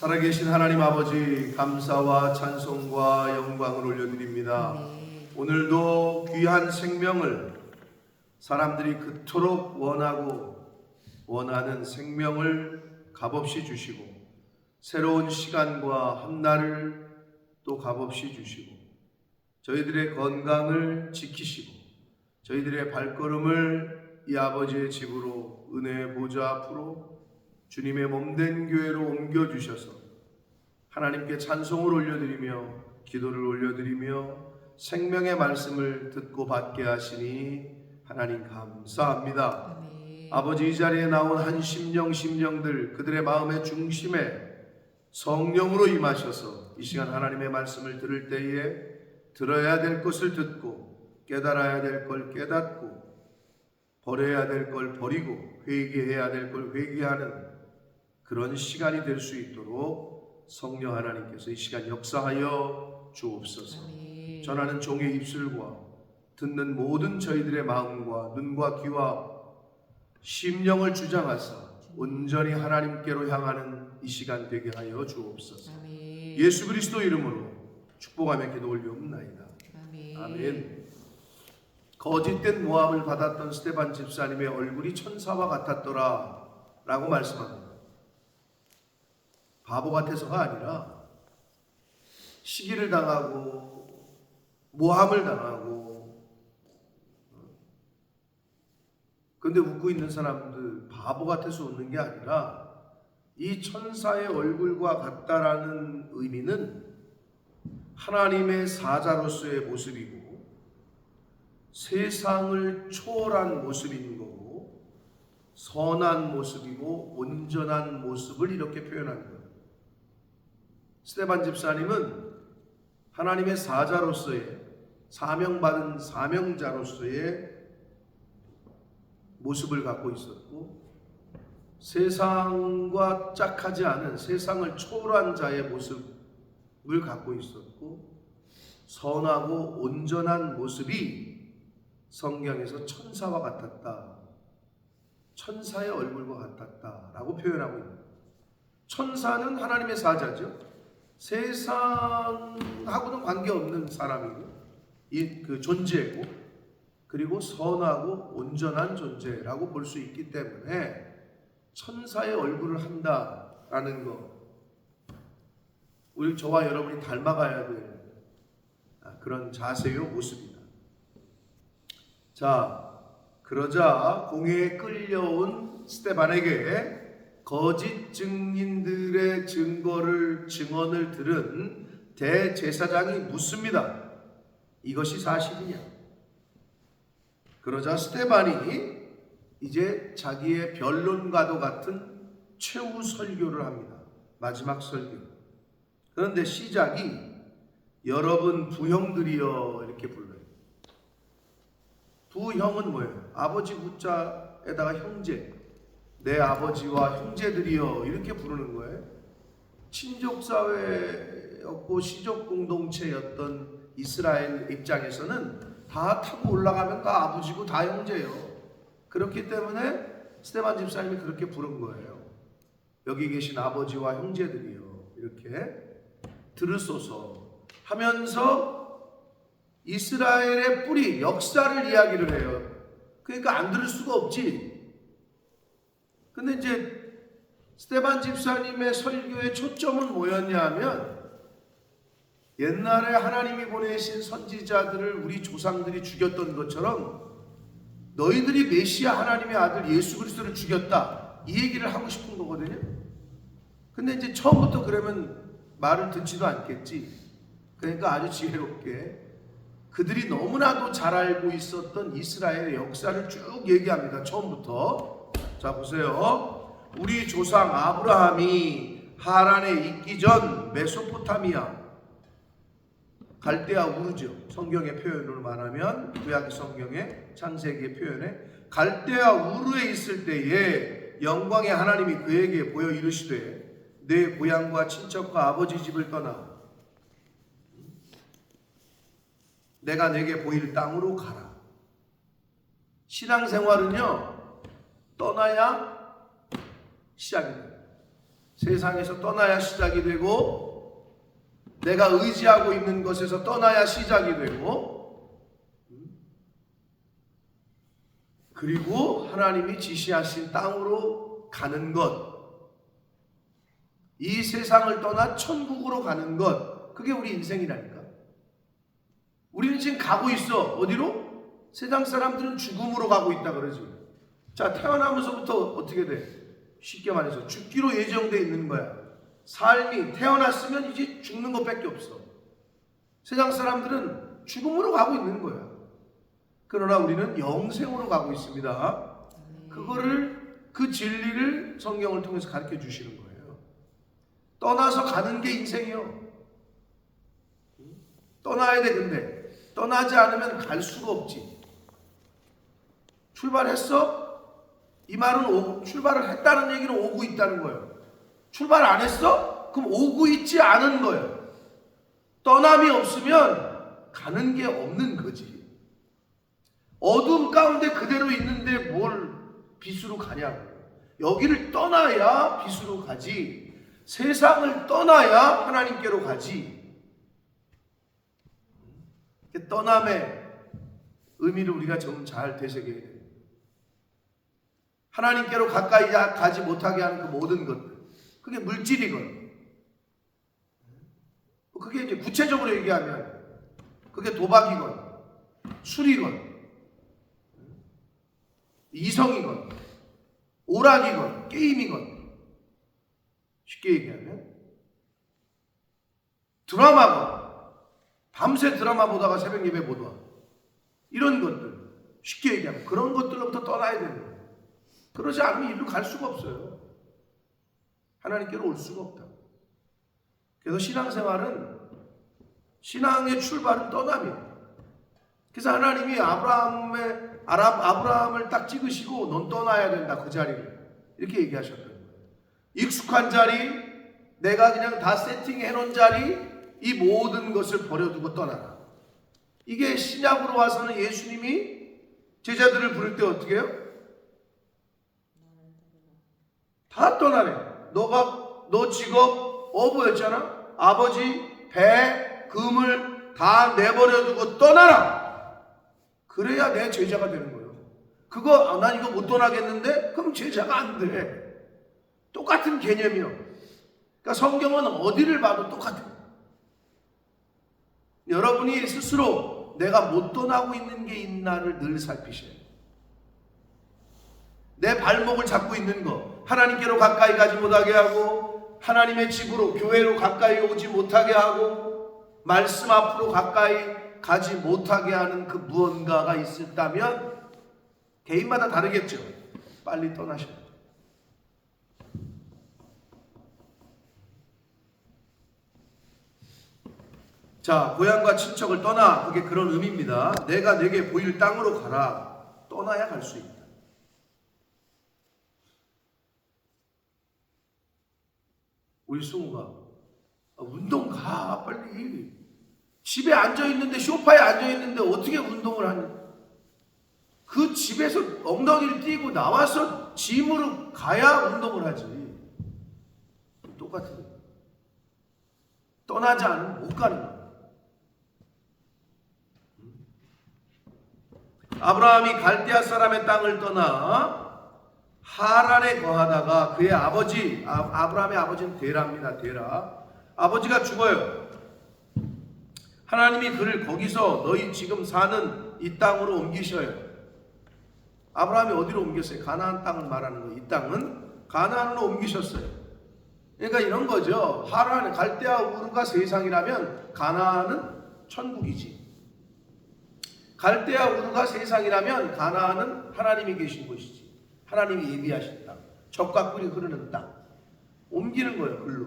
살아계신 하나님 아버지, 감사와 찬송과 영광을 올려드립니다. 오늘도 귀한 생명을, 사람들이 그토록 원하는 생명을 값없이 주시고, 새로운 시간과 한날을 또 값없이 주시고, 저희들의 건강을 지키시고, 저희들의 발걸음을 이 아버지의 집으로, 은혜의 보좌 앞으로, 주님의 몸된 교회로 옮겨주셔서 하나님께 찬송을 올려드리며 기도를 올려드리며 생명의 말씀을 듣고 받게 하시니 하나님 감사합니다. 아버지, 이 자리에 나온 한 심령들, 그들의 마음의 중심에 성령으로 임하셔서 이 시간 하나님의 말씀을 들을 때에 들어야 될 것을 듣고, 깨달아야 될 걸 깨닫고, 버려야 될 걸 버리고, 회개해야 될 걸 회개하는 그런 시간이 될 수 있도록 성령 하나님께서 이 시간 역사하여 주옵소서. 전하는 종의 입술과 듣는 모든 저희들의 마음과 눈과 귀와 심령을 주장하사 온전히 하나님께로 향하는 이 시간 되게 하여 주옵소서. 예수 그리스도 이름으로 축복하며 기도 올리옵나이다. 아멘. 거짓된 모함을 받았던 스데반 집사님의 얼굴이 천사와 같았더라 라고 말씀합니다. 바보 같아서가 아니라 시기를 당하고 모함을 당하고, 근데 웃고 있는 사람들 바보 같아서 웃는 게 아니라 이 천사의 얼굴과 같다라는 의미는 하나님의 사자로서의 모습이고 세상을 초월한 모습인 거고 선한 모습이고 온전한 모습을 이렇게 표현한 거예요. 스데반 집사님은 하나님의 사자로서의, 사명받은 사명자로서의 모습을 갖고 있었고, 세상과 짝하지 않은 세상을 초월한 자의 모습을 갖고 있었고, 선하고 온전한 모습이 성경에서 천사와 같았다, 천사의 얼굴과 같았다 라고 표현하고 있습니다. 천사는 하나님의 사자죠. 세상하고는 관계없는 사람이고 그 존재고, 그리고 선하고 온전한 존재라고 볼 수 있기 때문에 천사의 얼굴을 한다라는 것, 우리 저와 여러분이 닮아가야 될 그런 자세요, 모습이다. 자, 그러자 공회에 끌려온 스데반에게 거짓 증인들의 증언을 들은 대제사장이 묻습니다. 이것이 사실이냐? 그러자 스데반이 이제 자기의 변론과도 같은 최후 설교를 합니다. 마지막 설교. 그런데 시작이 여러분 부형들이여 이렇게 불러요. 부형은 뭐예요? 아버지 부자에다가 형제, 내 아버지와 형제들이여 이렇게 부르는 거예요. 친족사회였고 시족공동체였던 이스라엘 입장에서는 다 타고 올라가면 다 아버지고 다 형제예요. 그렇기 때문에 스데반 집사님이 그렇게 부른 거예요. 여기 계신 아버지와 형제들이여 이렇게 들으소서 하면서 이스라엘의 뿌리, 역사를 이야기를 해요. 그러니까 안 들을 수가 없지. 근데 이제 스데반 집사님의 설교의 초점은 뭐였냐면, 옛날에 하나님이 보내신 선지자들을 우리 조상들이 죽였던 것처럼 너희들이 메시아 하나님의 아들 예수 그리스도를 죽였다, 이 얘기를 하고 싶은 거거든요. 근데 이제 처음부터 그러면 말을 듣지도 않겠지. 그러니까 아주 지혜롭게 그들이 너무나도 잘 알고 있었던 이스라엘의 역사를 쭉 얘기합니다. 처음부터. 자, 보세요. 우리 조상 아브라함이 하란에 있기 전 메소포타미아, 갈대아 우르죠. 성경의 표현으로 말하면 구약 성경의 창세기의 표현에 갈대아 우르에 있을 때에 영광의 하나님이 그에게 보여 이르시되 내 고향과 친척과 아버지 집을 떠나 내가 내게 보일 땅으로 가라. 신앙생활은요, 떠나야 시작입니다. 세상에서 떠나야 시작이 되고 내가 의지하고 있는 것에서 떠나야 시작이 되고 그리고 하나님이 지시하신 땅으로 가는 것, 이 세상을 떠나 천국으로 가는 것, 그게 우리 인생이라니까. 우리는 지금 가고 있어. 어디로? 세상 사람들은 죽음으로 가고 있다 그러지. 자, 태어나면서부터 어떻게 돼? 쉽게 말해서 죽기로 예정되어 있는 거야. 삶이 태어났으면 이제 죽는 것밖에 없어. 세상 사람들은 죽음으로 가고 있는 거야. 그러나 우리는 영생으로 가고 있습니다. 그 진리를 성경을 통해서 가르쳐 주시는 거예요. 떠나서 가는 게 인생이요. 떠나야 돼. 근데 떠나지 않으면 갈 수가 없지. 출발했어? 이 말은 출발을 했다는 얘기는 오고 있다는 거예요. 출발 안 했어? 그럼 오고 있지 않은 거예요. 떠남이 없으면 가는 게 없는 거지. 어둠 가운데 그대로 있는데 뭘 빛으로 가냐고. 여기를 떠나야 빛으로 가지. 세상을 떠나야 하나님께로 가지. 떠남의 의미를 우리가 좀 잘 되새겨야 돼요. 하나님께로 가까이 가지 못하게 하는 그 모든 것들, 그게 물질이건, 그게 이제 구체적으로 얘기하면 그게 도박이건 술이건 이성이건 오락이건 게임이건, 쉽게 얘기하면 드라마건, 밤새 드라마 보다가 새벽 예배 못 와, 이런 것들, 쉽게 얘기하면 그런 것들로부터 떠나야 되는 거예요. 그러지 않으면 이리로 갈 수가 없어요. 하나님께로 올 수가 없다. 그래서 신앙생활은, 신앙의 출발은 떠남이에요. 그래서 하나님이 아브라함을 딱 찍으시고 넌 떠나야 된다, 그 자리를. 이렇게 얘기하셨던 거예요. 익숙한 자리, 내가 그냥 다 세팅해 놓은 자리, 이 모든 것을 버려두고 떠나라. 이게 신약으로 와서는 예수님이 제자들을 부를 때 어떻게 해요? 다 떠나래. 너 직업 어부였잖아. 아버지, 배, 금을 다 내버려두고 떠나라. 그래야 내 제자가 되는 거예요. 난 이거 못 떠나겠는데? 그럼 제자가 안 돼. 똑같은 개념이요. 그러니까 성경은 어디를 봐도 똑같아요. 여러분이 스스로 내가 못 떠나고 있는 게 있나를 늘 살피셔야 돼요. 내 발목을 잡고 있는 거, 하나님께로 가까이 가지 못하게 하고, 하나님의 집으로, 교회로 가까이 오지 못하게 하고, 말씀 앞으로 가까이 가지 못하게 하는 그 무언가가 있었다면 개인마다 다르겠죠. 빨리 떠나셔야 돼요. 자, 고향과 친척을 떠나, 그게 그런 의미입니다. 내가 내게 보일 땅으로 가라. 떠나야 갈 수 있다. 우리 승우가 운동 가, 빨리. 집에 앉아있는데, 소파에 앉아있는데 어떻게 운동을 하냐. 그 집에서 엉덩이를 띄고 나와서 짐으로 가야 운동을 하지. 똑같은 거예요. 떠나지 않으면 못 가는 거예요. 아브라함이 갈대아 사람의 땅을 떠나 하란에 거하다가 그의 아버지, 아브라함의 아버지는 데라입니다. 데라. 아버지가 죽어요. 하나님이 그를 거기서 너희 지금 사는 이 땅으로 옮기셔요. 아브라함이 어디로 옮겼어요? 가나안 땅을 말하는 거예요. 이 땅은 가나안으로 옮기셨어요. 그러니까 이런 거죠. 하란, 갈대아 우르가 세상이라면 가나안은 천국이지. 갈대아 우르가 세상이라면 가나안은 하나님이 계신 곳이지. 하나님이 예비하신 땅, 적과 꿀이 흐르는 땅. 옮기는 거예요, 글로.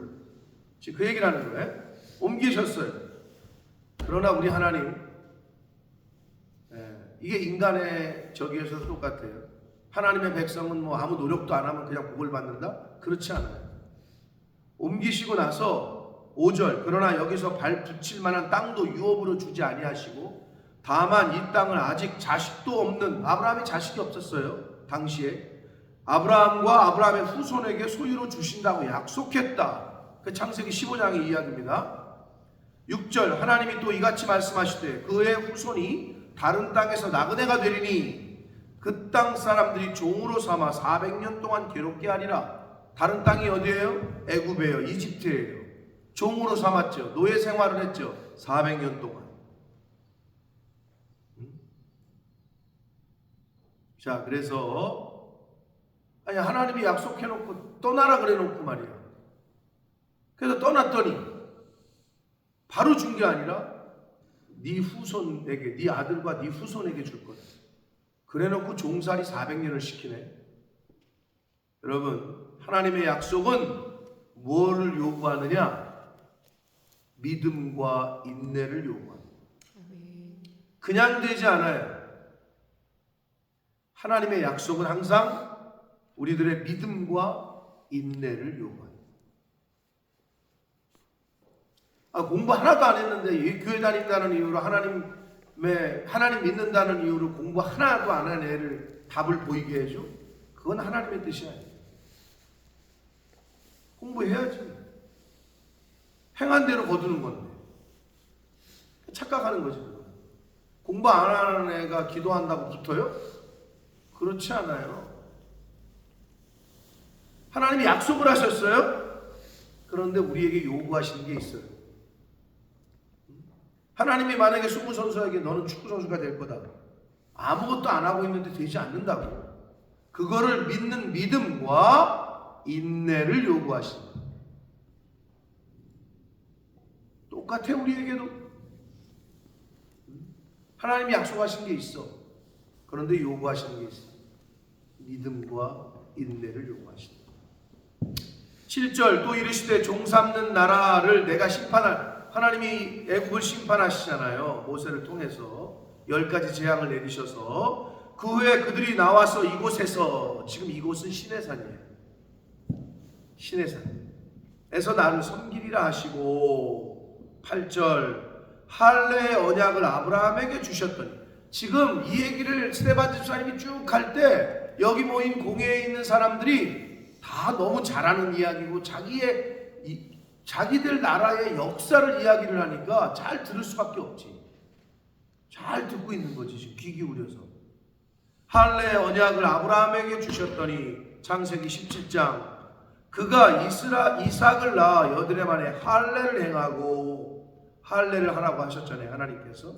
지금 그 얘기를 하는 거예요. 옮기셨어요. 그러나 우리 하나님, 이게 인간의 저기에서 똑같아요. 하나님의 백성은 뭐 아무 노력도 안 하면 그냥 복을 받는다? 그렇지 않아요. 옮기시고 나서 5절, 그러나 여기서 발 붙일 만한 땅도 유업으로 주지 아니하시고, 다만 이 땅을 아직 자식도 없는, 아브라함이 자식이 없었어요 당시에. 아브라함과 아브라함의 후손에게 소유로 주신다고 약속했다. 그 창세기 15장의 이야기입니다. 6절 하나님이 또 이같이 말씀하시되 그의 후손이 다른 땅에서 나그네가 되리니 그 땅 사람들이 종으로 삼아 400년 동안 괴롭게 하리라. 다른 땅이 어디예요? 애굽이에요. 이집트예요. 종으로 삼았죠. 노예 생활을 했죠. 400년 동안. 자, 그래서 아니 하나님이 약속해놓고 떠나라 그래놓고 말이야. 그래서 떠났더니 바로 준 게 아니라 네 후손에게, 네 아들과 네 후손에게 줄 거다. 그래놓고 종살이 400년을 시키네. 여러분, 하나님의 약속은 뭐를 요구하느냐? 믿음과 인내를 요구합니다. 그냥 되지 않아요. 하나님의 약속은 항상 우리들의 믿음과 인내를 요구합니다. 공부 하나도 안 했는데 교회 다닌다는 이유로 하나님 믿는다는 이유로 공부 하나도 안 한 애를 답을 보이게 해줘? 그건 하나님의 뜻이 아니에요. 공부해야지. 행한 대로 거두는 건데. 착각하는 거지. 공부 안 하는 애가 기도한다고 붙어요? 그렇지 않아요. 하나님이 약속을 하셨어요. 그런데 우리에게 요구하시는 게 있어요. 하나님이 만약에 축구선수에게 너는 축구선수가 될 거다. 아무것도 안 하고 있는데 되지 않는다고. 그거를 믿는 믿음과 인내를 요구하신다. 똑같아 우리에게도. 하나님이 약속하신 게 있어. 그런데 요구하시는 게 있어. 믿음과 인내를 요구하신다. 7절 또 이르시되 종 삼는 나라를 내가 심판할. 하나님이 애굽을 심판하시잖아요. 모세를 통해서 10가지 재앙을 내리셔서 그 후에 그들이 나와서 이곳에서, 지금 이곳은 시내산이에요. 시내산에서 나를 섬기리라 하시고 8절 할례의 언약을 아브라함에게 주셨더니, 지금 이 얘기를 스데반 집사님이 쭉 할 때 여기 모인 공회에 있는 사람들이 다 너무 잘하는 이야기고 자기들 나라의 역사를 이야기를 하니까 잘 들을 수밖에 없지. 잘 듣고 있는 거지. 지금 귀 기울여서. 할례의 언약을 아브라함에게 주셨더니 창세기 17장 그가 이삭을 낳아 여드레 만에 할례를 행하고, 할례를 하라고 하셨잖아요. 하나님께서.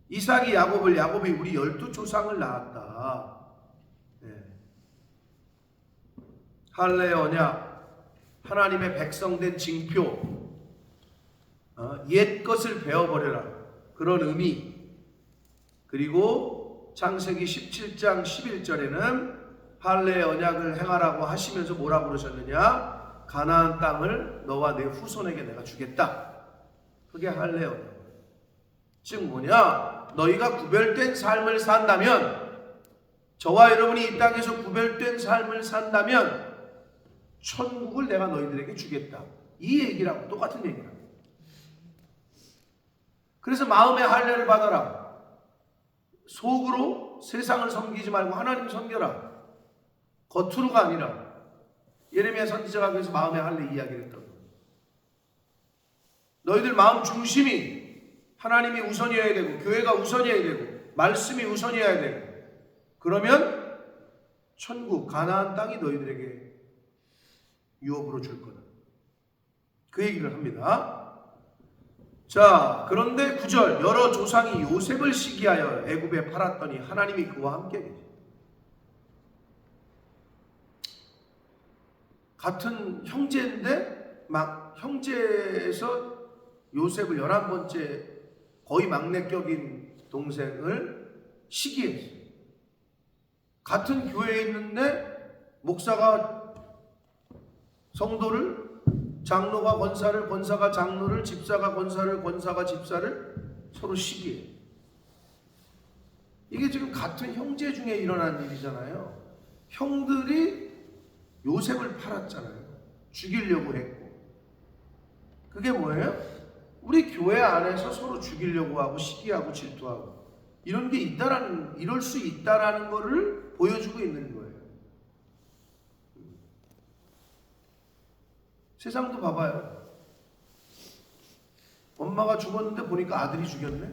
이삭이 야곱을, 야곱이 우리 12조상을 낳았다. 네. 할례의 언약, 하나님의 백성된 징표, 옛 것을 배워버려라. 그런 의미. 그리고 창세기 17장 11절에는 할례의 언약을 행하라고 하시면서 뭐라고 그러셨느냐? 가나안 땅을 너와 내 후손에게 내가 주겠다. 그게 할례의 언약. 즉 뭐냐? 너희가 구별된 삶을 산다면, 저와 여러분이 이 땅에서 구별된 삶을 산다면 천국을 내가 너희들에게 주겠다. 이 얘기라고, 똑같은 얘기라고. 그래서 마음의 할례를 받아라. 속으로 세상을 섬기지 말고 하나님 섬겨라. 겉으로가 아니라. 예레미야 선지자가 그래서 마음의 할례 이야기를 했던 거예요. 너희들 마음 중심이 하나님이 우선이어야 되고, 교회가 우선이어야 되고, 말씀이 우선이어야 되고, 그러면 천국, 가나안 땅이 너희들에게 유업으로 줄 거다. 그 얘기를 합니다. 자, 그런데 9절 여러 조상이 요셉을 시기하여 애굽에 팔았더니 하나님이 그와 함께 계시. 같은 형제인데 막 형제에서 요셉을 11번째 거의 막내격인 동생을 시기했어요. 같은 교회에 있는데 목사가 성도를, 장로가 권사를, 권사가 장로를, 집사가 권사를, 권사가 집사를 서로 시기해요. 이게 지금 같은 형제 중에 일어난 일이잖아요. 형들이 요셉을 팔았잖아요. 죽이려고 했고. 그게 뭐예요? 우리 교회 안에서 서로 죽이려고 하고 시기하고 질투하고 이런 게 있다라는, 이럴 수 있다라는 거를 보여주고 있는 거예요. 세상도 봐봐요. 엄마가 죽었는데 보니까 아들이 죽였네.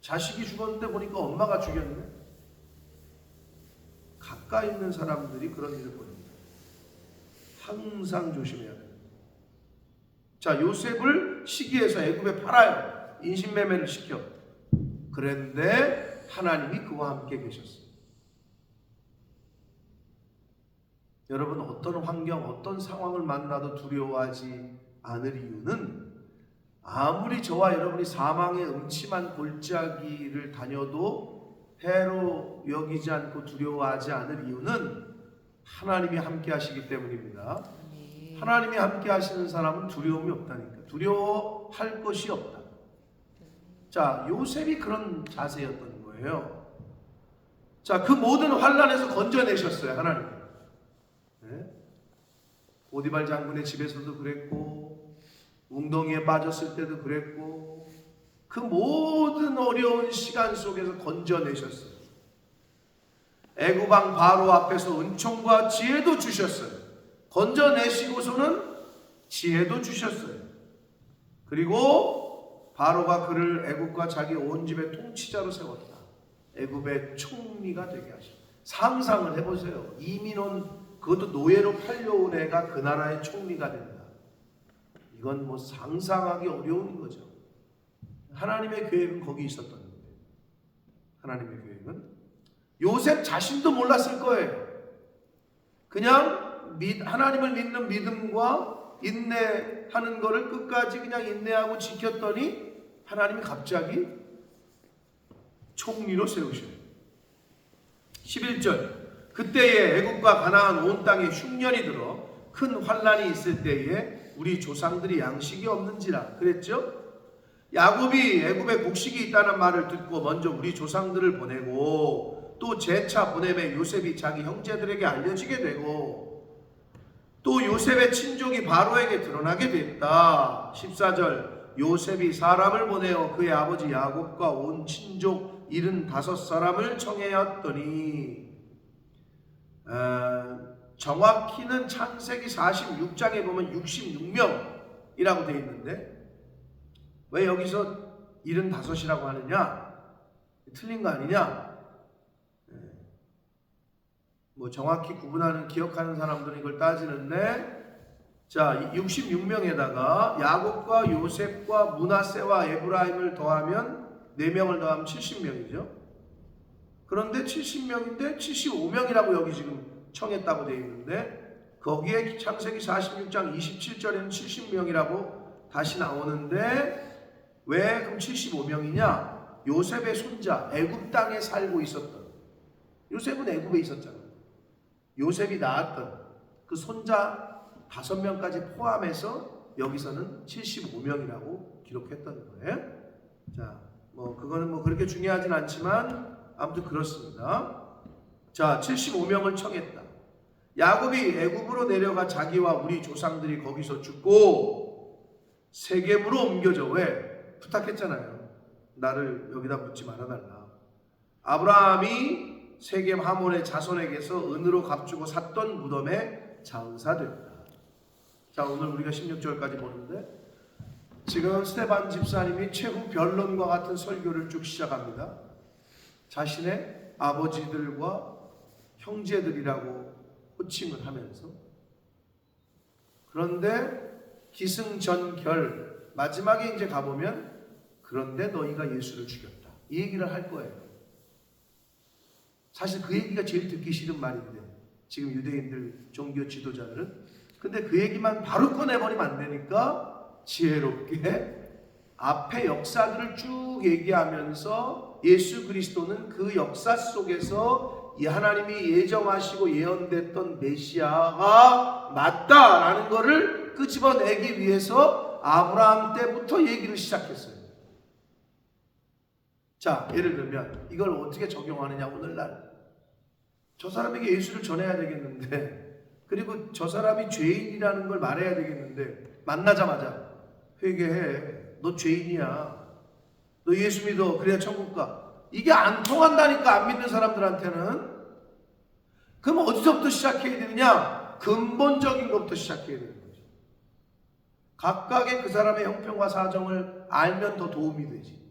자식이 죽었는데 보니까 엄마가 죽였네. 가까이 있는 사람들이 그런 일을 벌입니다. 항상 조심해야 돼요. 자, 요셉을 시기해서 애굽에 팔아요. 인신매매를 시켜. 그런데 하나님이 그와 함께 계셨어요. 여러분, 어떤 환경, 어떤 상황을 만나도 두려워하지 않을 이유는 아무리 저와 여러분이 사망의 음침한 골짜기를 다녀도 해로 여기지 않고 두려워하지 않을 이유는 하나님이 함께 하시기 때문입니다. 하나님이 함께 하시는 사람은 두려움이 없다니까. 두려워할 것이 없다. 자, 요셉이 그런 자세였던 거예요. 자, 그 모든 환난에서 건져내셨어요, 하나님. 네? 오디발 장군의 집에서도 그랬고, 웅덩이에 빠졌을 때도 그랬고, 그 모든 어려운 시간 속에서 건져내셨어요. 애굽 왕 바로 앞에서 은총과 지혜도 주셨어요. 건져내시고서는 지혜도 주셨어요. 그리고 바로가 그를 애굽과 자기 온 집의 통치자로 세웠다. 애굽의 총리가 되게 하셨다. 상상을 해보세요. 이민 온, 그것도 노예로 팔려온 애가 그 나라의 총리가 된다. 이건 뭐 상상하기 어려운 거죠. 하나님의 계획은 거기 있었던 거예요. 하나님의 계획은 요셉 자신도 몰랐을 거예요. 그냥 하나님을 믿는 믿음과 인내하는 거를 끝까지 그냥 인내하고 지켰더니 하나님이 갑자기 총리로 세우셔요. 11절 그때에 애굽과 가나안 온 땅에 흉년이 들어 큰 환란이 있을 때에 우리 조상들이 양식이 없는지라 그랬죠? 야곱이 애굽에 곡식이 있다는 말을 듣고 먼저 우리 조상들을 보내고 또 재차 보내매 요셉이 자기 형제들에게 알려지게 되고 또 요셉의 친족이 바로에게 드러나게 됐다. 14절 요셉이 사람을 보내어 그의 아버지 야곱과 온 친족 75사람을 청하였더니 정확히는 창세기 46장에 보면 66명이라고 되어 있는데 왜 여기서 75이라고 하느냐? 틀린 거 아니냐? 뭐 정확히 구분하는 기억하는 사람들은 이걸 따지는데 자 66명에다가 야곱과 요셉과 므낫세와 에브라임을 더하면 4명을 더하면 70명이죠. 그런데 70명인데 75명이라고 여기 지금 청했다고 되어 있는데 거기에 창세기 46장 27절에는 70명이라고 다시 나오는데 왜 그럼 75명이냐? 요셉의 손자 애굽 땅에 살고 있었던 요셉은 애굽에 있었잖아요. 요셉이 낳았던 그 손자 5명까지 포함해서 여기서는 75명이라고 기록했던 거예요. 자, 뭐 그거는 뭐 그렇게 중요하진 않지만 아무튼 그렇습니다. 자, 75명을 청했다. 야곱이 애굽으로 내려가 자기와 우리 조상들이 거기서 죽고 세겜으로 옮겨져. 왜? 부탁했잖아요. 나를 여기다 묻지 말아달라. 아브라함이 세겜 하몬의 자손에게서 은으로 값주고 샀던 무덤에 장사됐다. 자, 오늘 우리가 16절까지 보는데 지금 스테반 집사님이 최후 변론과 같은 설교를 쭉 시작합니다. 자신의 아버지들과 형제들이라고 호칭을 하면서 그런데 기승전결 마지막에 이제 가보면 그런데 너희가 예수를 죽였다. 이 얘기를 할 거예요. 사실 그 얘기가 제일 듣기 싫은 말인데 지금 유대인들 종교 지도자들은 근데 그 얘기만 바로 꺼내버리면 안 되니까 지혜롭게 앞에 역사들을 쭉 얘기하면서 예수 그리스도는 그 역사 속에서 이 하나님이 예정하시고 예언됐던 메시아가 맞다라는 것을 끄집어내기 위해서 아브라함 때부터 얘기를 시작했어요. 자, 예를 들면 이걸 어떻게 적용하느냐. 오늘날 저 사람에게 예수를 전해야 되겠는데 그리고 저 사람이 죄인이라는 걸 말해야 되겠는데 만나자마자 회개해. 너 죄인이야. 너 예수 믿어. 그래야 천국 가. 이게 안 통한다니까 안 믿는 사람들한테는. 그럼 어디서부터 시작해야 되느냐? 근본적인 것부터 시작해야 되는 거죠. 각각의 그 사람의 형편과 사정을 알면 더 도움이 되지.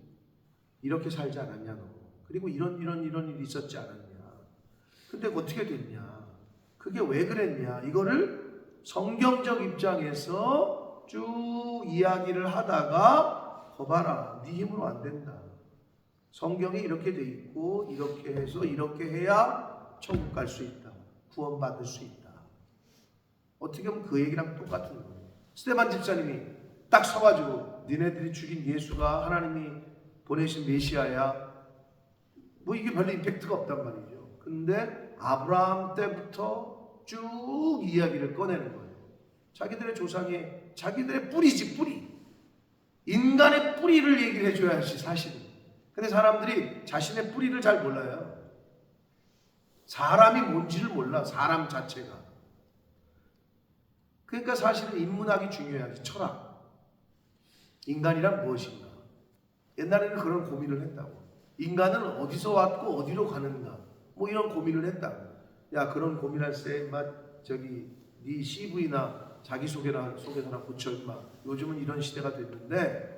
이렇게 살지 않았냐 너. 그리고 이런 일이 있었지 않았냐. 근데 어떻게 됐냐. 그게 왜 그랬냐. 이거를 성경적 입장에서 쭉 이야기를 하다가 거봐라. 네 힘으로 안 된다. 성경에 이렇게 돼 있고 이렇게 해서 이렇게 해야 천국 갈 수 있다. 구원받을 수 있다. 어떻게 보면 그 얘기랑 똑같은 거예요. 스데반 집사님이 딱 서가지고 니네들이 죽인 예수가 하나님이 보내신 메시아야. 뭐 이게 별로 임팩트가 없단 말이죠. 근데 아브라함 때부터 쭉 이야기를 꺼내는 거예요. 자기들의 조상의 자기들의 뿌리지 뿌리. 인간의 뿌리를 얘기를 해줘야지 사실은. 근데 사람들이 자신의 뿌리를 잘 몰라요. 사람이 뭔지를 몰라. 사람 자체가. 그러니까 사실은 인문학이 중요하지. 철학. 인간이란 무엇인가. 옛날에는 그런 고민을 했다고. 인간은 어디서 왔고 어디로 가는가. 뭐 이런 고민을 했다고. 야 그런 고민할 때 인마 저기 네 CV나 자기소개서나 고쳐 인마. 요즘은 이런 시대가 됐는데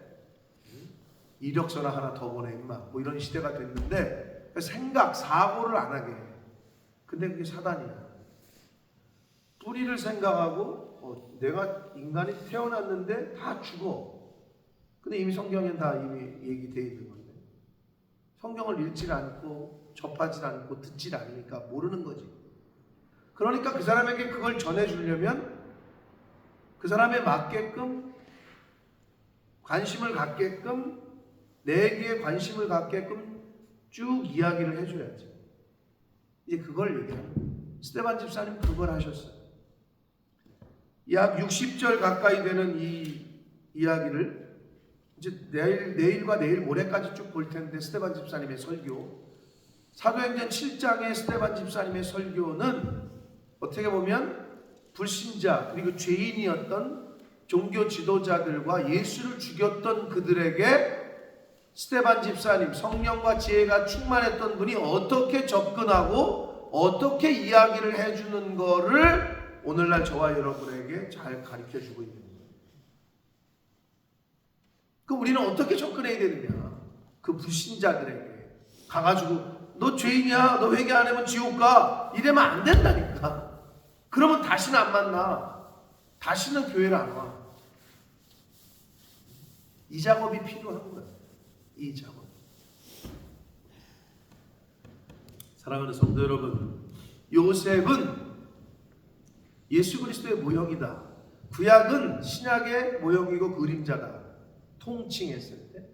이력서나 하나 더 보내 인마. 뭐 이런 시대가 됐는데 생각 사고를 안 하게 해. 근데 그게 사단이야. 뿌리를 생각하고 내가 인간이 태어났는데 다 죽어. 근데 이미 성경엔 다 이미 얘기되어 있는 건데 성경을 읽질 않고 접하지 않고 듣질 않으니까 모르는 거지. 그러니까 그 사람에게 그걸 전해주려면 그 사람에 맞게끔 관심을 갖게끔 내기에 관심을 갖게끔 쭉 이야기를 해줘야지. 이제 그걸 얘기하는 거예요. 스데반 집사님 그걸 하셨어요. 약 60절 가까이 되는 이 이야기를 이제 내일과 내일 모레까지 쭉 볼 텐데 스데반 집사님의 설교, 사도행전 7장의 스데반 집사님의 설교는 어떻게 보면 불신자 그리고 죄인이었던 종교 지도자들과 예수를 죽였던 그들에게 스데반 집사님 성령과 지혜가 충만했던 분이 어떻게 접근하고 어떻게 이야기를 해주는 거를 오늘날 저와 여러분에게 잘 가르쳐주고 있는 거예요. 그럼 우리는 어떻게 접근해야 되느냐. 그 불신자들에게 가가지고 너 죄인이야 너 회개 안 하면 지옥 가 이러면 안 된다니까. 그러면 다시는 안 만나. 다시는 교회를 안 와. 이 작업이 필요한 거야. 이 작업. 사랑하는 성도 여러분, 요셉은 예수 그리스도의 모형이다. 구약은 신약의 모형이고 그림자다. 통칭했을 때.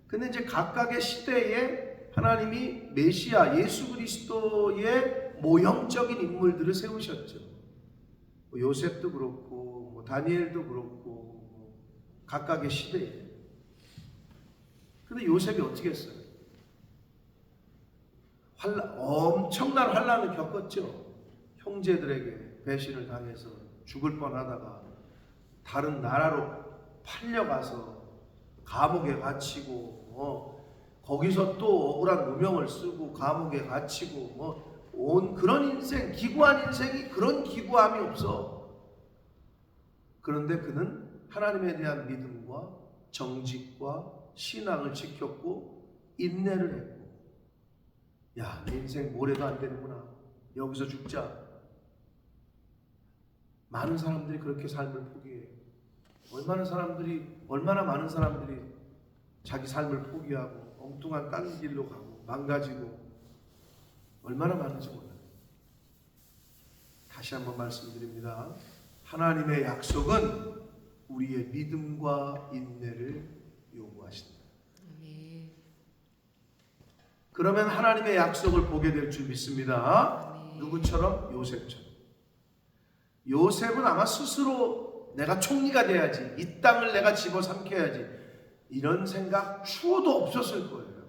근데 이제 각각의 시대에 하나님이 메시아 예수 그리스도의 모형적인 인물들을 세우셨죠. 요셉도 그렇고 다니엘도 그렇고 각각의 시대에. 근데 요셉이 어떻게 했어요? 엄청난 환난을 겪었죠. 형제들에게 배신을 당해서 죽을 뻔하다가 다른 나라로 팔려가서 감옥에 갇히고 거기서 또 억울한 누명을 쓰고 감옥에 갇히고 온 그런 인생, 기구한 인생이 그런 기구함이 없어. 그런데 그는 하나님에 대한 믿음과 정직과 신앙을 지켰고 인내를 했고, 야, 내 인생 뭐래도 안 되는구나. 여기서 죽자. 많은 사람들이 그렇게 삶을 포기해. 얼마나 많은 사람들이 자기 삶을 포기하고 엉뚱한 딴 길로 가고 망가지고 얼마나 많은지 몰라요. 다시 한번 말씀드립니다. 하나님의 약속은 우리의 믿음과 인내를 요구하신다. 그러면 하나님의 약속을 보게 될 줄 믿습니다. 누구처럼? 요셉처럼. 요셉은 아마 스스로 내가 총리가 돼야지, 이 땅을 내가 집어삼켜야지, 이런 생각 추호도 없었을 거예요.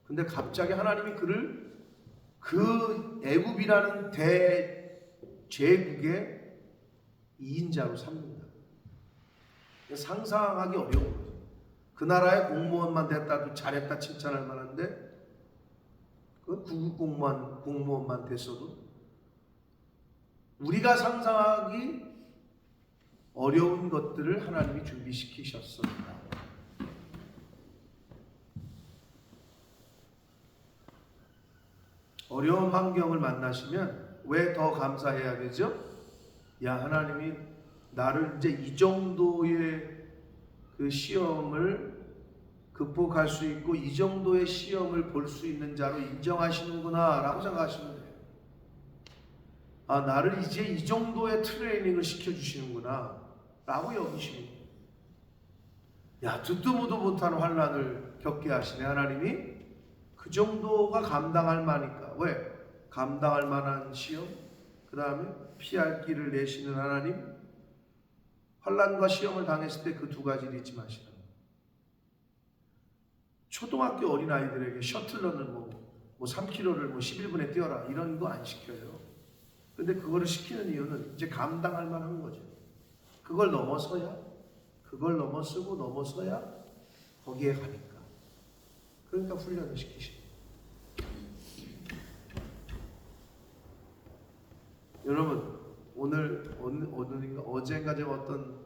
근데 갑자기 하나님이 그를 그 애굽이라는 대제국의 2인자로 삼는다. 상상하기 어려운 거죠. 그 나라의 공무원만 됐다도 잘했다 칭찬할 만한데 그 구급 공무원만 됐어도 우리가 상상하기 어려운 것들을 하나님이 준비시키셨습니다. 어려운 환경을 만나시면 왜 더 감사해야 되죠? 야, 하나님이 나를 이제 이 정도의 그 시험을 극복할 수 있고 이 정도의 시험을 볼 수 있는 자로 인정하시는구나 라고 생각하시면 돼요. 아, 나를 이제 이 정도의 트레이닝을 시켜주시는구나 라고 여기시면 돼요. 야, 듣도 보도 못한 환난을 겪게 하시네 하나님이. 그 정도가 감당할 만하니까. 왜? 감당할 만한 시험, 그 다음에 피할 길을 내시는 하나님. 환난과 시험을 당했을 때 그 두 가지를 잊지 마시라. 초등학교 어린아이들에게 셔틀러는 뭐 3km를 11분에 뛰어라 이런 거 안 시켜요. 근데 그거를 시키는 이유는 이제 감당할 만한 거죠. 그걸 넘어서야, 그걸 넘어서야 거기에 가니까. 그러니까 훈련을 시키시죠. 여러분, 오늘인가 어젠가 제가 어떤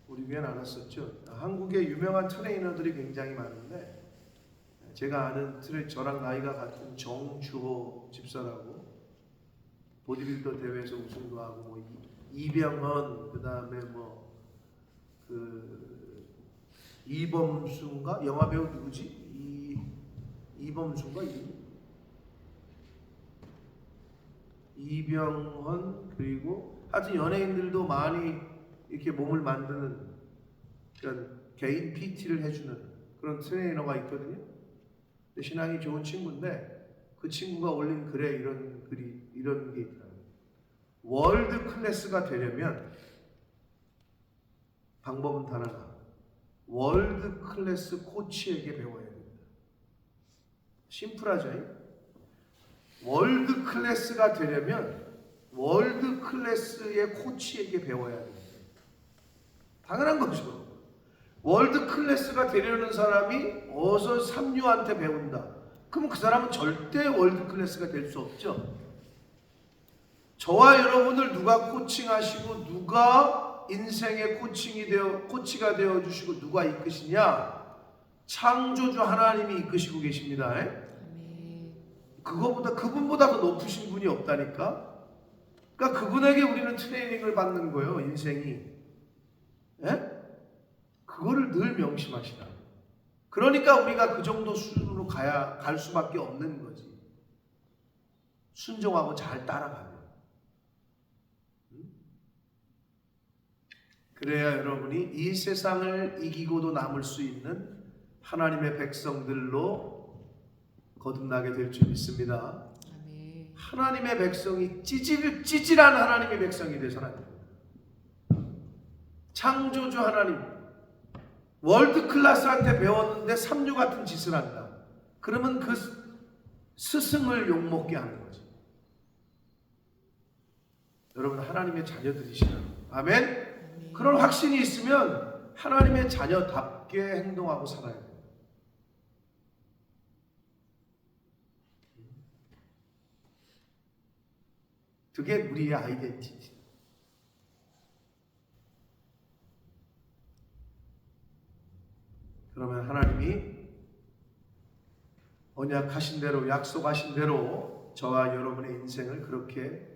우리 교회는 안 왔었죠. 한국에 유명한 트레이너들이 굉장히 많은데 제가 아는 저랑 나이가 같은 정주호 집사라고 보디빌더 대회에서 우승도 하고 뭐 이병헌 그다음에 뭐 그 이범수인가 영화배우 누구지? 이범수인가 이병헌 그리고 하여튼 연예인들도 많이 이렇게 몸을 만드는 그런 개인 PT를 해주는 그런 트레이너가 있거든요. 근데 신앙이 좋은 친구인데 그 친구가 올린 글에 이런 게 있더라고요. 월드 클래스가 되려면 방법은 단 하나. 월드 클래스 코치에게 배워야 됩니다. 심플하죠? 월드 클래스가 되려면 월드 클래스의 코치에게 배워야 됩니다. 당연한 거죠. 월드 클래스가 되려는 사람이 어서 삼류한테 배운다. 그럼 그 사람은 절대 월드 클래스가 될 수 없죠. 저와 여러분을 누가 코칭하시고 누가 인생의 코치가 되어 주시고 누가 이끄시냐? 창조주 하나님이 이끄시고 계십니다. 그분보다 더 높으신 분이 없다니까. 그러니까 그분에게 우리는 트레이닝을 받는 거예요. 인생이. 그거를 늘 명심하시라. 그러니까 우리가 그 정도 수준으로 갈 수밖에 없는 거지. 순종하고 잘 따라가면. 그래야 여러분이 이 세상을 이기고도 남을 수 있는 하나님의 백성들로 거듭나게 될 줄 믿습니다. 하나님의 백성이 찌질한 하나님의 백성이 되서는 안 됩니다. 창조주 하나님, 월드 클래스한테 배웠는데 삼류 같은 짓을 한다. 그러면 그 스승을 욕먹게 하는 거죠. 여러분 하나님의 자녀들이시라. 아멘? 그런 확신이 있으면 하나님의 자녀답게 행동하고 살아야 돼요. 그게 우리의 아이덴티티. 그러면 하나님이 언약하신 대로 약속하신 대로 저와 여러분의 인생을 그렇게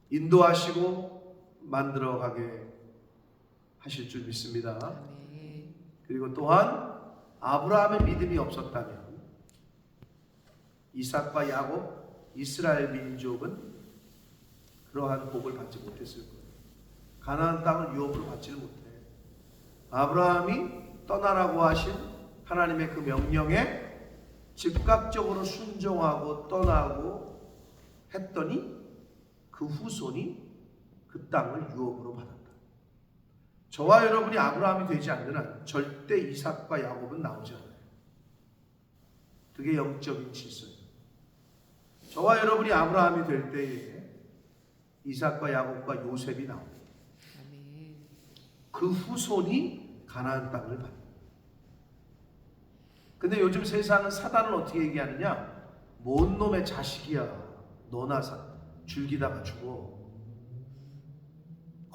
인도하시고 만들어가게 하실 줄 믿습니다. 그리고 또한 아브라함의 믿음이 없었다면 이삭과 야곱, 이스라엘 민족은 그러한 복을 받지 못했을 거예요. 가나안 땅을 유업으로 받지를 못해. 아브라함이 떠나라고 하신 하나님의 그 명령에 즉각적으로 순종하고 떠나고 했더니 그 후손이 그 땅을 유업으로 받았다. 저와 여러분이 아브라함이 되지 않는 한 절대 이삭과 야곱은 나오지 않아요. 그게 영적인 질서예요. 저와 여러분이 아브라함이 될 때에 이삭과 야곱과 요셉이 나옵니다. 그 후손이 가나안 땅을 받습니다. 근데 요즘 세상은 사단을 어떻게 얘기하느냐? 뭔 놈의 자식이야. 너나 줄기다가 죽어.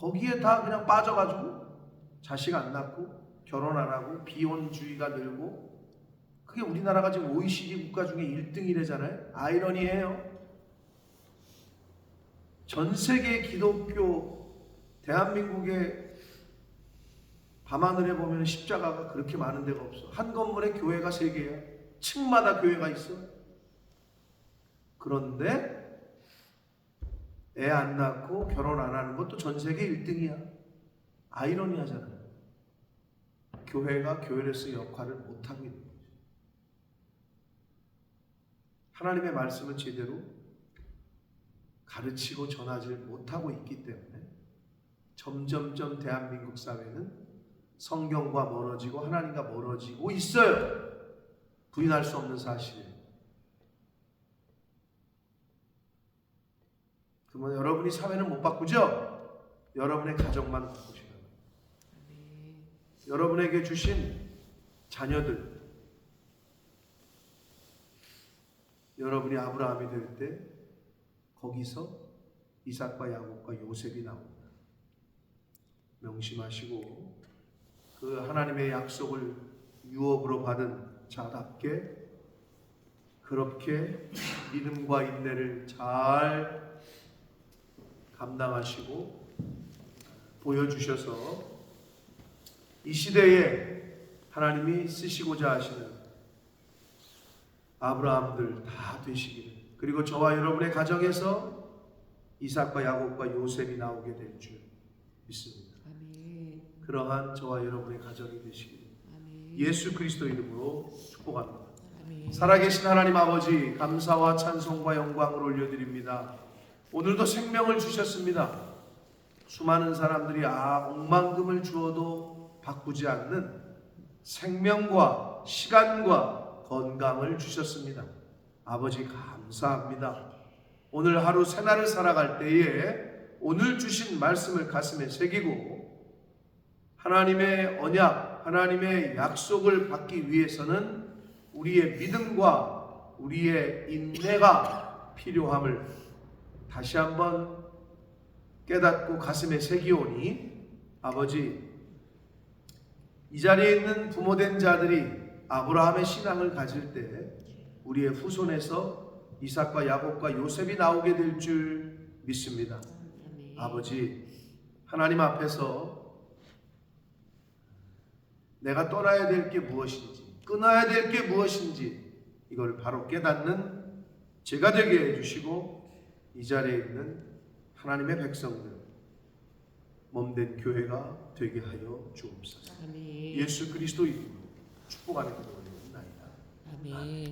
거기에 다 그냥 빠져가지고 자식 안 낳고 결혼 안 하고 비혼주의가 늘고, 그게 우리나라가 지금 OECD 국가 중에 1등이래잖아요. 아이러니해요. 전 세계 기독교, 대한민국의 밤하늘에 보면 십자가가 그렇게 많은 데가 없어. 한 건물에 교회가 3개야. 층마다 교회가 있어. 그런데 애 안 낳고 결혼 안 하는 것도 전 세계 1등이야. 아이러니하잖아요. 교회가 교회로서 역할을 못하고 있는 거죠. 하나님의 말씀을 제대로 가르치고 전하지 못하고 있기 때문에 점점점 대한민국 사회는 성경과 멀어지고 하나님과 멀어지고 있어요. 부인할 수 없는 사실이에요. 그러면 여러분이 사회는 못 바꾸죠? 여러분의 가정만 바꾸시면 돼요. 여러분에게 주신 자녀들, 여러분이 아브라함이 될 때 거기서 이삭과 야곱과 요셉이 나옵니다. 명심하시고 그 하나님의 약속을 유업으로 받은 자답게 그렇게 믿음과 인내를 잘 감당하시고 보여주셔서 이 시대에 하나님이 쓰시고자 하시는 아브라함들 다 되시기를, 그리고 저와 여러분의 가정에서 이삭과 야곱과 요셉이 나오게 될 줄 믿습니다. 아멘. 그러한 저와 여러분의 가정이 되시기를 아멘. 예수 그리스도 이름으로 축복합니다. 아멘. 살아계신 하나님 아버지, 감사와 찬송과 영광을 올려드립니다. 오늘도 생명을 주셨습니다. 수많은 사람들이 억만금을 주어도 바꾸지 않는 생명과 시간과 건강을 주셨습니다. 아버지 감사합니다. 오늘 하루 새날을 살아갈 때에 오늘 주신 말씀을 가슴에 새기고 하나님의 언약, 하나님의 약속을 받기 위해서는 우리의 믿음과 우리의 인내가 필요함을 다시 한번 깨닫고 가슴에 새기오니 아버지, 이 자리에 있는 부모된 자들이 아브라함의 신앙을 가질 때 우리의 후손에서 이삭과 야곱과 요셉이 나오게 될 줄 믿습니다. 아멘. 아버지, 하나님 앞에서 내가 떠나야 될 게 무엇인지, 끊어야 될 게 무엇인지 이걸 바로 깨닫는 제가 되게 해주시고 이 자리에 있는 하나님의 백성들, 몸된 교회가 되게 하여 주옵소서. 아멘. 예수 그리스도 이름으로 축복하는 기도를 드립니다. 아멘.